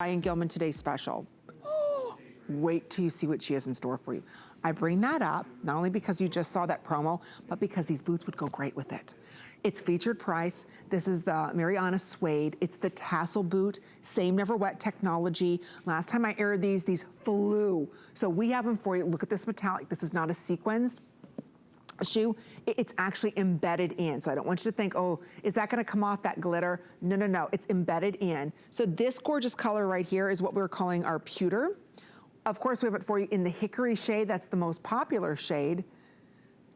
Ryan Gilman Today's Special. Wait till you see what she has in store for you. I bring that up, not only because you just saw that promo, but because these boots would go great with it. It's featured price. This is the Marianna Suede. It's the tassel boot, same NeverWet technology. Last time I aired these flew. So we have them for you. Look at this metallic. This is not a sequins shoe. It's actually embedded in. So I don't want you to think, oh, is that gonna come off that glitter? No, no, no, it's embedded in. So this gorgeous color right here is what we're calling our pewter. Of course, we have it for you in the hickory shade. That's the most popular shade.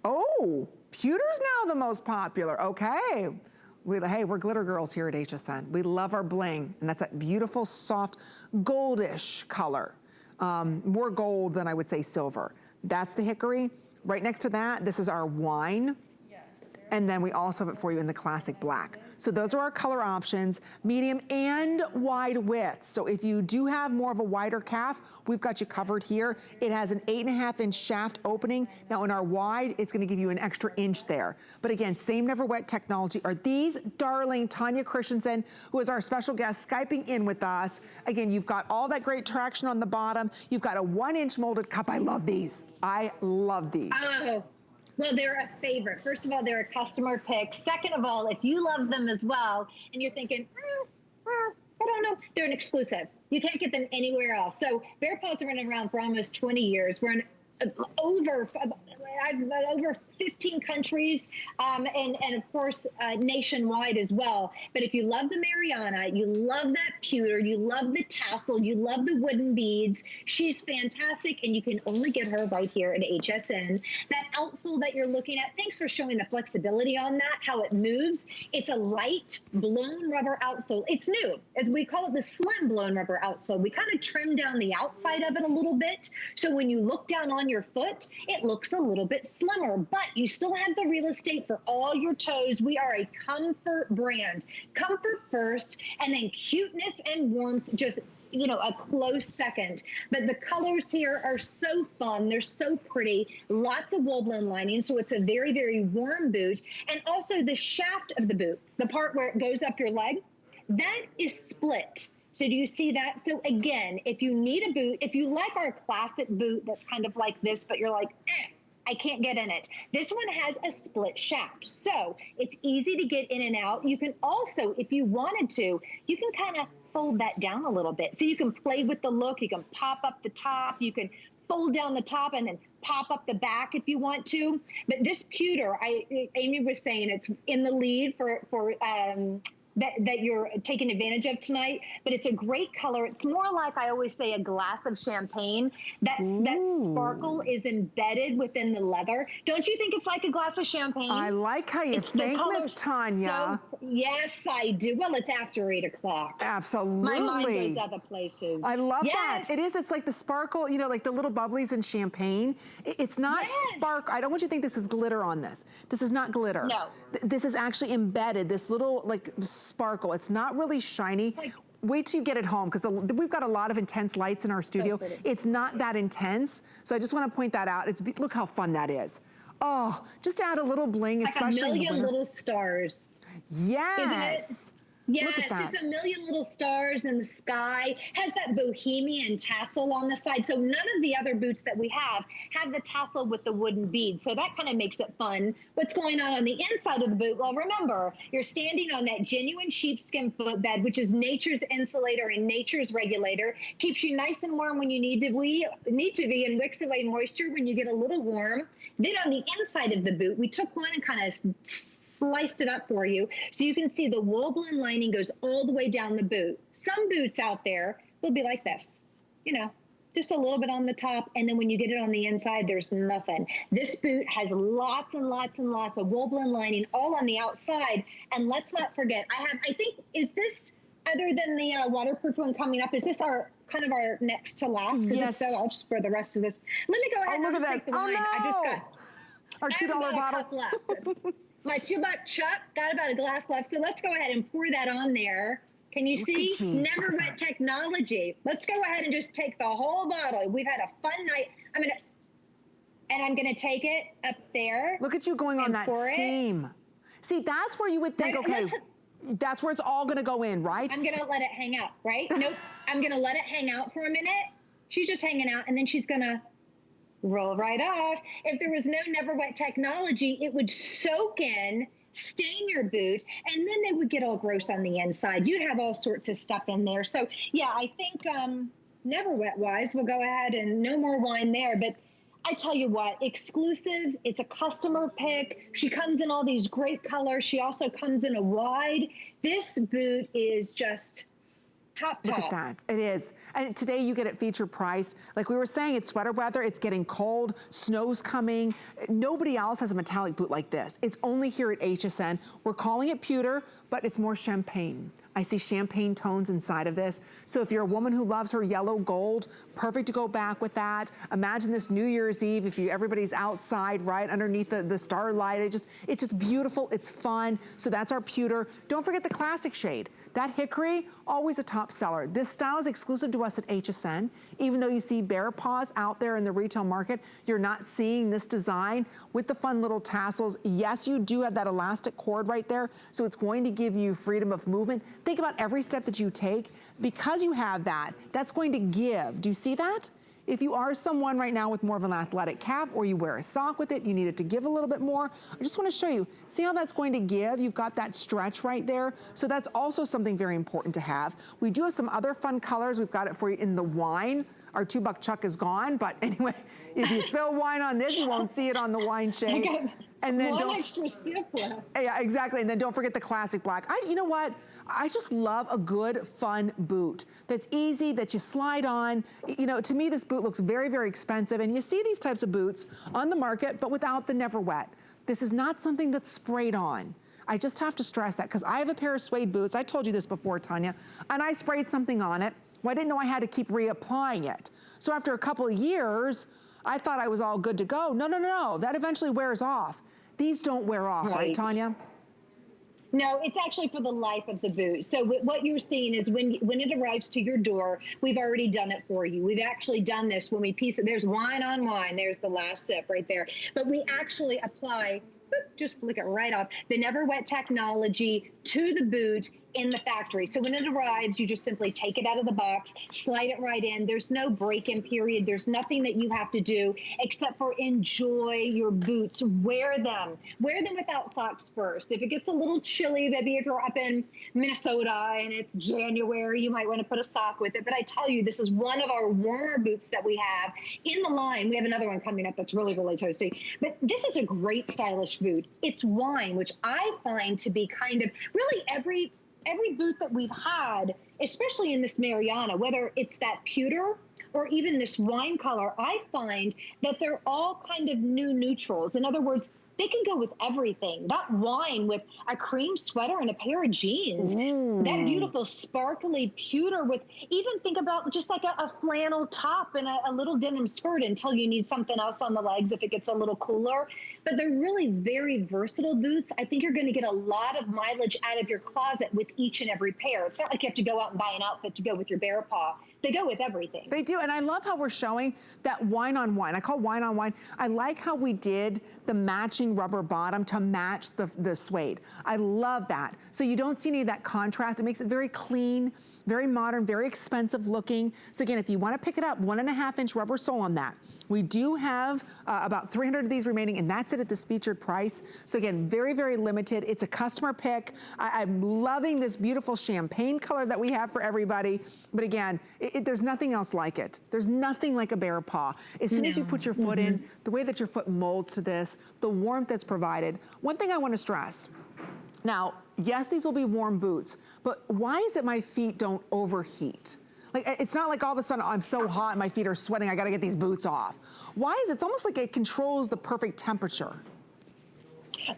Oh, pewter's now the most popular, okay. Hey, we're glitter girls here at HSN. We love our bling, and that's that beautiful, soft, goldish color. More gold than I would say silver. That's the hickory. Right next to that, this is our wine. And then we also have it for you in the classic black. So those are our color options, medium and wide width. So if you do have more of a wider calf, we've got you covered here. It has an 8.5-inch shaft opening. Now in our wide, it's gonna give you an extra inch there. But again, same NeverWet technology. Are these darling Tanya Christensen, who is our special guest, Skyping in with us. Again, you've got all that great traction on the bottom. You've got a 1-inch molded cup. I love these. I love these. Oh. Well, they're a favorite. First of all, they're a customer pick. Second of all, if you love them as well, and you're thinking, I don't know, they're an exclusive. You can't get them anywhere else. So BEARPAW's been around for almost 20 years. We're in over 15 countries, and of course, nationwide as well. But if you love the Marianna, you love that pewter, you love the tassel, you love the wooden beads, she's fantastic, and you can only get her right here at HSN. That outsole that you're looking at, thanks for showing the flexibility on that, how it moves. It's a light blown rubber outsole. It's new. As we call it the slim blown rubber outsole. We kind of trim down the outside of it a little bit, so when you look down on your foot, it looks a little bit slimmer, but you still have the real estate for all your toes. We are a comfort brand. Comfort first, and then cuteness and warmth just, you know, a close second. But the colors here are so fun. They're so pretty. Lots of wool blend lining, so it's a very, very warm boot. And also the shaft of the boot, the part where it goes up your leg, that is split. So do you see that? So again, if you need a boot, if you like our classic boot that's kind of like this, but you're like, I can't get in it. This one has a split shaft. So it's easy to get in and out. You can also, if you wanted to, you can kind of fold that down a little bit. So you can play with the look. You can pop up the top. You can fold down the top and then pop up the back if you want to. But this pewter, Amy was saying it's in the lead for that you're taking advantage of tonight, but it's a great color. It's more like, I always say, a glass of champagne. That sparkle is embedded within the leather. Don't you think it's like a glass of champagne? I like how you think, Miss Tanya. So, yes, I do. Well, it's after 8 o'clock. Absolutely. My mind goes other places. I love that. It is. It's like the sparkle, you know, like the little bubblies in champagne. It's not spark. I don't want you to think this is glitter on this. This is not glitter. No. This is actually embedded, this little like sparkle. It's not really shiny. Wait till you get it home, because we've got a lot of intense lights in our studio. So it's not that intense. So I just want to point that out. Look how fun that is. Oh, just add a little bling, like especially a million little stars. Yes. Isn't it? Yes, just a million little stars in the sky. Has that bohemian tassel on the side. So none of the other boots that we have the tassel with the wooden beads. So that kind of makes it fun. What's going on the inside of the boot? Well, remember, you're standing on that genuine sheepskin footbed, which is nature's insulator and nature's regulator. Keeps you nice and warm when you need to be, and wicks away moisture when you get a little warm. Then on the inside of the boot, we took one and kind of sliced it up for you, so you can see the wool blend lining goes all the way down the boot. Some boots out there will be like this, you know, just a little bit on the top, and then when you get it on the inside, there's nothing. This boot has lots and lots and lots of wool blend lining all on the outside. And let's not forget, I think, is this, other than the waterproof one coming up, is this our kind of our next to last? Yes. So I'll just spread the rest of this. Let me go ahead and take the wine. I just got our $2 bottle. My $2 chuck got about a glass left, so let's go ahead and pour that on there. Can you see? NeverWet technology. Let's go ahead and just take the whole bottle. We've had a fun night. I'm gonna take it up there. Look at you going on that seam. See, that's where you would think, okay, that's where it's all gonna go in, right? I'm gonna let it hang out, right? Nope. I'm gonna let it hang out for a minute. She's just hanging out, and then she's gonna roll right off. If there was no NeverWet technology, it would soak in, stain your boot, and then they would get all gross on the inside. You'd have all sorts of stuff in there. So yeah, I think NeverWet wise, we'll go ahead and no more wine there. But I tell you what, exclusive, it's a customer pick. She comes in all these great colors. She also comes in a wide. This boot is just top. Look at that, it is. And today you get it feature priced. Like we were saying, it's sweater weather, it's getting cold, snow's coming. Nobody else has a metallic boot like this. It's only here at HSN. We're calling it pewter, but it's more champagne. I see champagne tones inside of this. So if you're a woman who loves her yellow gold, perfect to go back with that. Imagine this New Year's Eve, if everybody's outside, right, underneath the starlight. It's just beautiful, it's fun. So that's our pewter. Don't forget the classic shade. That hickory, always a top seller. This style is exclusive to us at HSN. Even though you see BEARPAWs out there in the retail market, you're not seeing this design with the fun little tassels. Yes, you do have that elastic cord right there, so it's going to give you freedom of movement. Think about every step that you take. Because you have that, that's going to give. Do you see that? If you are someone right now with more of an athletic calf, or you wear a sock with it, you need it to give a little bit more. I just want to show you, see how that's going to give? You've got that stretch right there. So that's also something very important to have. We do have some other fun colors. We've got it for you in the wine. Our $2 chuck is gone, but anyway, if you spill wine on this, you won't see it on the wine shade. And then one extra sip left. Yeah, exactly. And then don't forget the classic black. You know what? I just love a good, fun boot that's easy, that you slide on. You know, to me, this boot looks very, very expensive. And you see these types of boots on the market, but without the NeverWet. This is not something that's sprayed on. I just have to stress that because I have a pair of suede boots. I told you this before, Tanya, and I sprayed something on it. Well, I didn't know I had to keep reapplying it. So after a couple of years, I thought I was all good to go. No, no, no, no. That eventually wears off. These don't wear off, right, Tanya? No, it's actually for the life of the boot. So what you're seeing is when it arrives to your door, we've already done it for you. We've actually done this when we piece it. There's wine on wine. There's the last sip right there. But we actually apply, just flick it right off, the NeverWet technology to the boot in the factory. So when it arrives, you just simply take it out of the box, slide it right in. There's no break-in period. There's nothing that you have to do except for enjoy your boots. Wear them. Wear them without socks first. If it gets a little chilly, maybe if you're up in Minnesota and it's January, you might want to put a sock with it. But I tell you, this is one of our warmer boots that we have in the line. We have another one coming up that's really, really toasty. But this is a great stylish boot. It's wine, which I find to be kind of really every boot that we've had, especially in this Marianna, whether it's that pewter or even this wine color, I find that they're all kind of new neutrals. In other words, they can go with everything. That wine with a cream sweater and a pair of jeans. That beautiful sparkly pewter with, even think about just like a flannel top and a little denim skirt until you need something else on the legs if it gets a little cooler. But they're really very versatile boots. I think you're going to get a lot of mileage out of your closet with each and every pair. It's not like you have to go out and buy an outfit to go with your BEARPAW. They go with everything. They do, and I love how we're showing that wine on wine. I call wine on wine. I like how we did the matching rubber bottom to match the suede. I love that. So you don't see any of that contrast. It makes it very clean, very modern, very expensive looking. So again, if you want to pick it up, 1.5-inch rubber sole on that. We do have about 300 of these remaining, and that's it at this featured price. So again, very, very limited. It's a customer pick. I'm loving this beautiful champagne color that we have for everybody. But again, there's nothing else like it. There's nothing like a BEARPAW. As soon as you put your foot in, the way that your foot molds to this, the warmth that's provided. One thing I want to stress. Now, yes, these will be warm boots, but why is it my feet don't overheat? Like, it's not like all of a sudden I'm so hot and my feet are sweating, I gotta get these boots off. Why is it? It's almost like it controls the perfect temperature.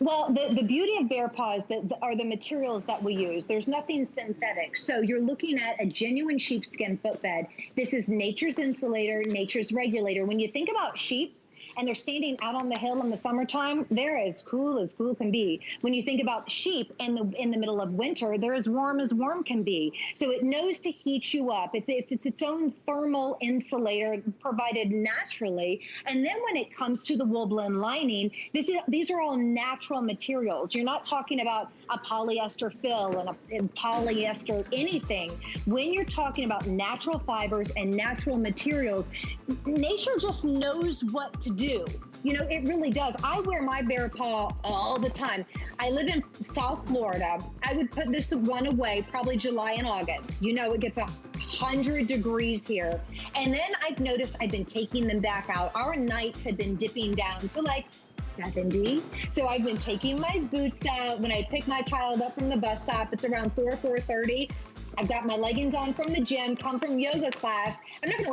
Well, the beauty of BEARPAWs are the materials that we use. There's nothing synthetic. So you're looking at a genuine sheepskin footbed. This is nature's insulator, nature's regulator. When you think about sheep, and they're standing out on the hill in the summertime, they're as cool can be. When you think about sheep in the middle of winter, they're as warm can be. So it knows to heat you up. It's its own thermal insulator provided naturally. And then when it comes to the wool blend lining, these are all natural materials. You're not talking about a polyester fill and a polyester anything. When you're talking about natural fibers and natural materials, nature just knows what to do. You know, it really does. I wear my BEARPAW all the time. I live in South Florida. I would put this one away probably July and August. You know, it gets 100 degrees here. And then I've noticed I've been taking them back out. Our nights had been dipping down to like 70. So I've been taking my boots out. When I pick my child up from the bus stop, it's around 4:30. I've got my leggings on from the gym, come from yoga class. I'm not gonna wear